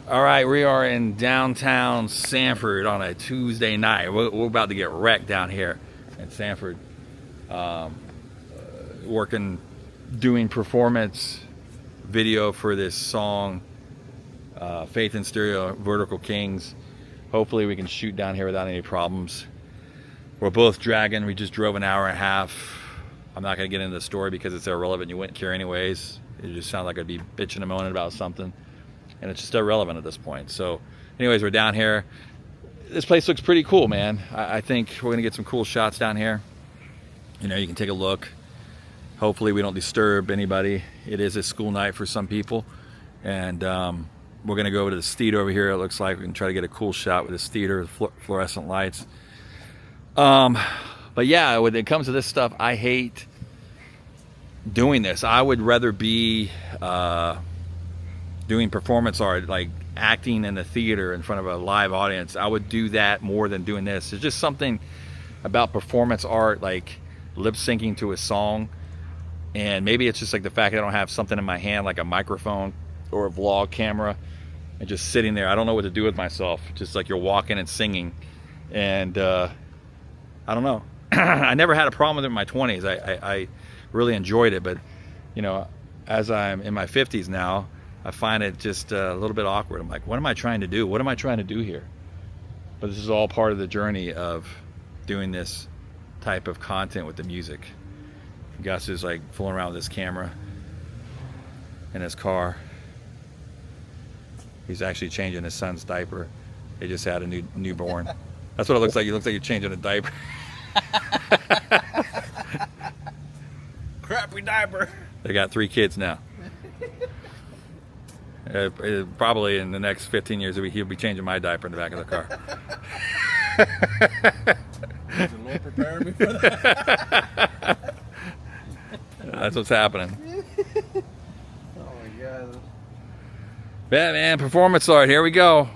All right, we are in downtown Sanford on a Tuesday night. We're about to get wrecked down here in Sanford. Working, doing performance video for this song, Faith in Stereo, Vertical Kings. Hopefully we can shoot down here without any problems. We're both dragging. We just drove an hour and a half. I'm not going to get into the story because it's irrelevant. You wouldn't care anyways. It just sounds like I'd be bitching and moaning about something. And it's just irrelevant at this point. So anyways, we're down here. This place looks pretty cool, man. I think we're going to get some cool shots down here. You know, you can take a look. Hopefully we don't disturb anybody. It is a school night for some people. And we're going to go over to the theater over here. It looks like we can try to get a cool shot with this theater, fluorescent lights. But yeah, when it comes to this stuff, I hate doing this. I would rather be doing performance art, like acting in the theater in front of a live audience. I would do that more than doing this. There's just something about performance art, like lip syncing to a song. And maybe it's just like the fact that I don't have something in my hand like a microphone or a vlog camera and just sitting there. I don't know what to do with myself. Just like you're walking and singing. And I don't know. I never had a problem with it in my 20s. I really enjoyed it. But, you know, as I'm in my 50s now, I find it just a little bit awkward. I'm like, what am I trying to do? What am I trying to do here? But this is all part of the journey of doing this type of content with the music. Gus is like fooling around with his camera in his car. He's actually changing his son's diaper. They just had a newborn. That's what it looks like. It looks like you're changing a diaper. Crappy diaper. They got 3 kids now. Probably in the next 15 years, he'll be changing my diaper in the back of the car. Is the Lord preparing me for that? That's what's happening. Oh my God. Yeah, man, performance art. Here we go.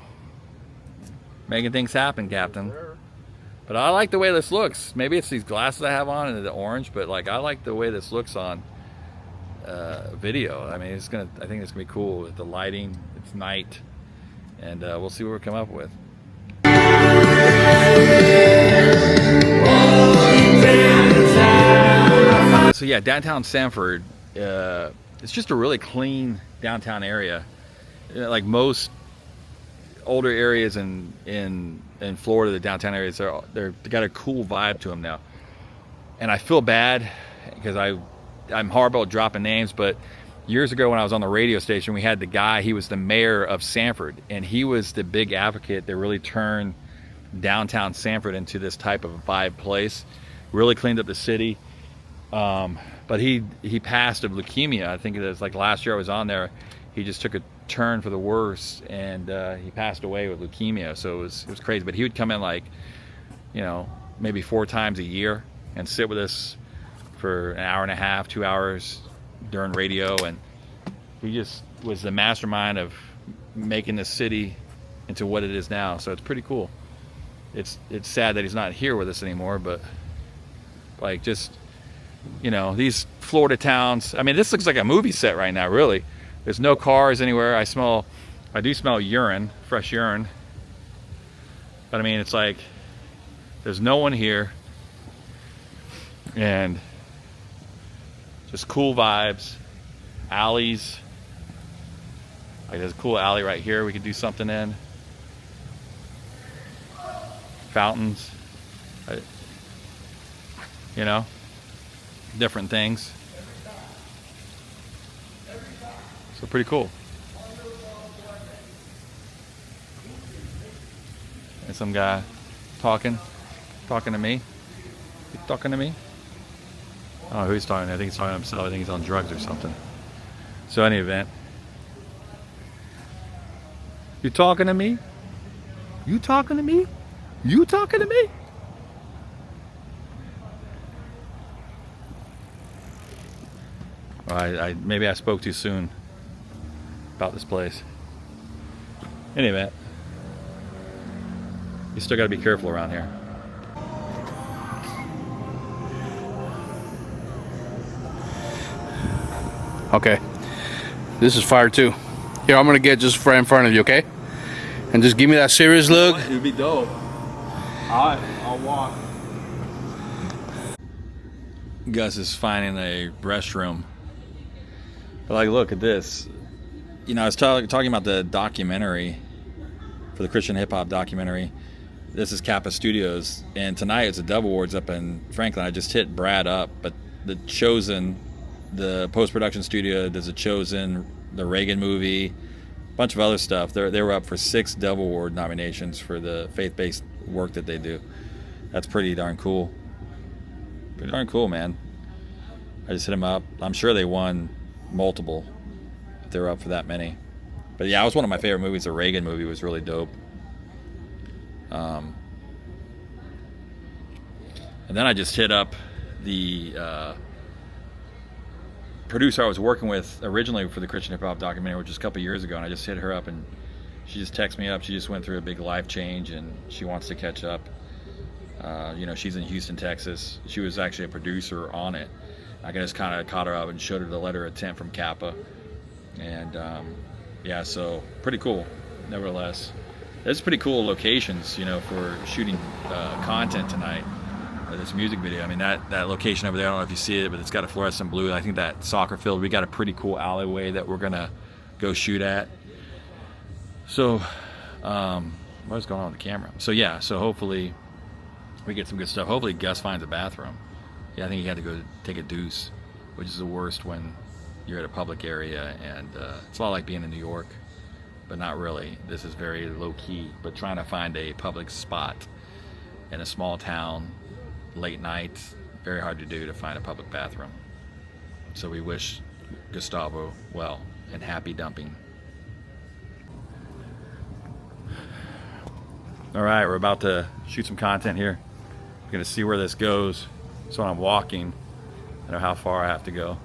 Making things happen, Captain. Sure. But I like the way this looks. Maybe it's these glasses I have on and the orange, but like I like the way this looks on video. I mean, I think it's gonna be cool with the lighting. It's night, and we'll see what we come up with. So yeah, downtown Sanford. It's just a really clean downtown area. Like most older areas in Florida, the downtown areas, they got a cool vibe to them now. And I feel bad because I'm horrible at dropping names, but years ago when I was on the radio station, we had the guy, he was the mayor of Sanford, and he was the big advocate that really turned downtown Sanford into this type of vibe place, really cleaned up the city. But he passed of leukemia. I think it was like last year I was on there, he just took a turn for the worse, and he passed away with leukemia. So it was crazy. But he would come in like, you know, maybe 4 times a year and sit with us for an hour and a half, 2 hours during radio, and he just was the mastermind of making the city into what it is now. So it's pretty cool. It's sad that he's not here with us anymore, but like just, you know, these Florida towns, I mean, this looks like a movie set right now, really. There's no cars anywhere. I do smell urine, fresh urine. But I mean, it's like there's no one here, and just cool vibes, alleys. Like there's a cool alley right here we could do something in. Fountains, you know, different things. So pretty cool. And some guy talking to me. He's talking to me. I don't know who he's talking to. I think he's talking to himself. I think he's on drugs or something. So any event. You talking to me? You talking to me? You talking to me? Well, maybe I spoke too soon about this place. In any event, you still got to be careful around here. Okay. This is fire 2. Here, I'm gonna get just right in front of you, okay? And just give me that serious look. It would be dope. I'll walk. Gus is finding a restroom. But like, look at this. You know, I was talking about the documentary for the Christian hip hop documentary. This is Kappa Studios, and tonight it's a Dove Awards up in Franklin. I just hit Brad up, but the Chosen, the post-production studio, there's a Chosen, the Reagan movie, a bunch of other stuff. They were up for 6 Dove Award nominations for the faith-based work that they do. That's pretty darn cool. Pretty darn cool, man. I just hit them up. I'm sure they won multiple if they were up for that many. But yeah, it was one of my favorite movies. The Reagan movie was really dope. And then I just hit up the producer I was working with originally for the Christian hip hop documentary, which was a couple years ago, and I just hit her up, and she just texted me up. She just went through a big life change, and she wants to catch up. You know, she's in Houston, Texas. She was actually a producer on it. I just kind of caught her up and showed her the letter of intent from Kappa, and yeah, so pretty cool. Nevertheless, there's pretty cool locations, you know, for shooting content tonight. This music video. I mean, that location over there, I don't know if you see it, but it's got a fluorescent blue. I think that soccer field, we got a pretty cool alleyway that we're gonna go shoot at. So what's going on with the camera? So yeah, so hopefully we get some good stuff. Hopefully Gus finds a bathroom. Yeah, I think he had to go take a deuce, which is the worst when you're at a public area, and it's a lot like being in New York, but not really. This is very low key, but trying to find a public spot in a small town late night, very hard to do, to find a public bathroom. So we wish Gustavo well and happy dumping. All right, we're about to shoot some content here. We're gonna see where this goes. So I'm walking, I know how far I have to go.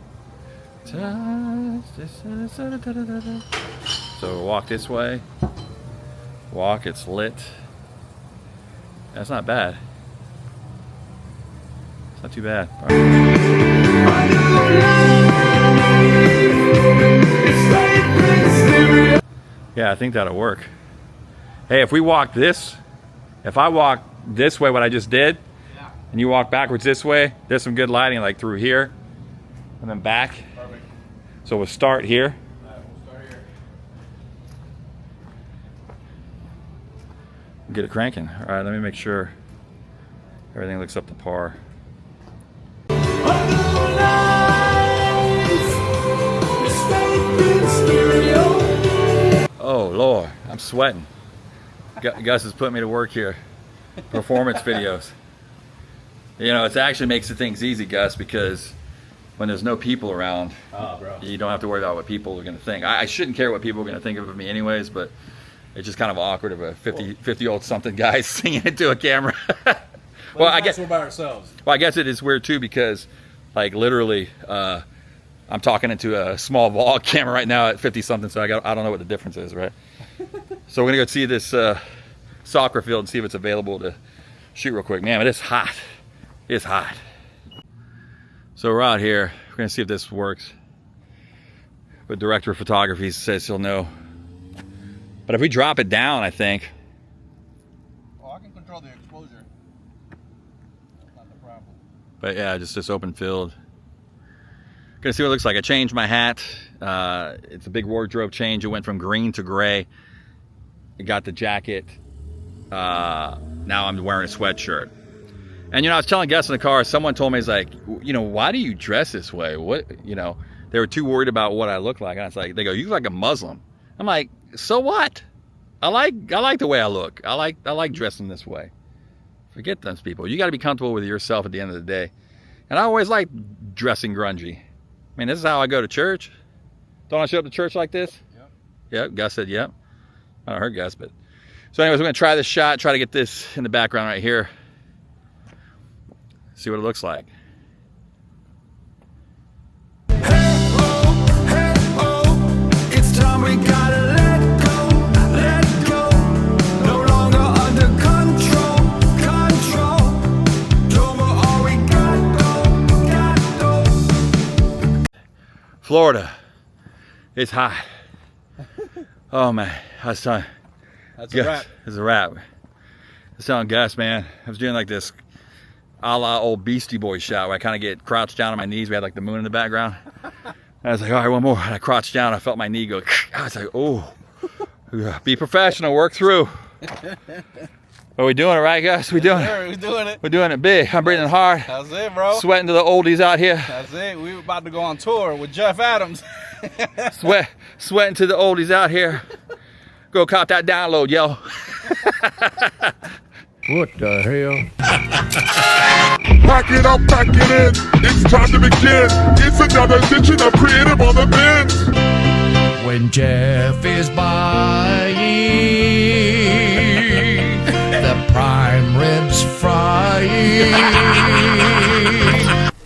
So walk this way, walk, it's lit. That's not bad. Not too bad. Yeah, I think that'll work. Hey, if I walk this way, what I just did, and you walk backwards this way, there's some good lighting, like through here, and then back. Perfect. So we'll start here. We'll start here. Get it cranking. All right, let me make sure everything looks up to par. Oh Lord, I'm sweating. Gus has put me to work here. Performance videos. You know, it actually makes the things easy, Gus, because when there's no people around, you don't have to worry about what people are going to think. I shouldn't care what people are going to think of me anyways, but it's just kind of awkward of a 50-year-old something guy singing into a camera. Well, I guess we're by ourselves. Well, I guess it is weird too, because like literally I'm talking into a small vlog camera right now at 50 something, so I don't know what the difference is, right? So we're gonna go see this soccer field and see if it's available to shoot real quick. Man, it is hot. It's hot. So we're out here. We're gonna see if this works. But director of photography says he'll know. But if we drop it down, I think. Well, I can control the exposure. That's not the problem. But yeah, just this open field. Gonna see what it looks like. I changed my hat. It's a big wardrobe change. It went from green to gray. I got the jacket. Now I'm wearing a sweatshirt. And you know, I was telling Gus in the car, someone told me, it's like, you know, why do you dress this way? What, you know, they were too worried about what I look like. And I was like, they go, you look like a Muslim. I'm like, so what? I like the way I look. I like dressing this way. Forget those people. You got to be comfortable with yourself at the end of the day. And I always like dressing grungy. I mean, this is how I go to church. Don't I show up to church like this? Yep. Yep. Gus said, yep. I don't heard Gus, but. So anyways, we're going to try this shot, try to get this in the background right here. See what it looks like. It's time we gotta let go. No longer under control. No more all we got go. Florida, it's hot. Oh man, I was That's a wrap. It's a wrap. It's on Gus, man. I was doing like this a la old Beastie Boys shot where I kind of get crouched down on my knees. We had like the moon in the background. I was like, all right, one more. And I crouched down. I felt my knee go. I was like, oh, be professional, work through. Are we doing it right, guys? We doing it. We're doing it. We're doing it big. I'm breathing hard. That's it, bro. Sweating to the oldies out here. That's it. We were about to go on tour with Jeff Adams. Sweating to the oldies out here. Go cop that download, yo. What the hell? Pack it up, pack it in. It's time to begin. It's another edition of Creative on the Bins. When Jeff is buying the prime ribs frying.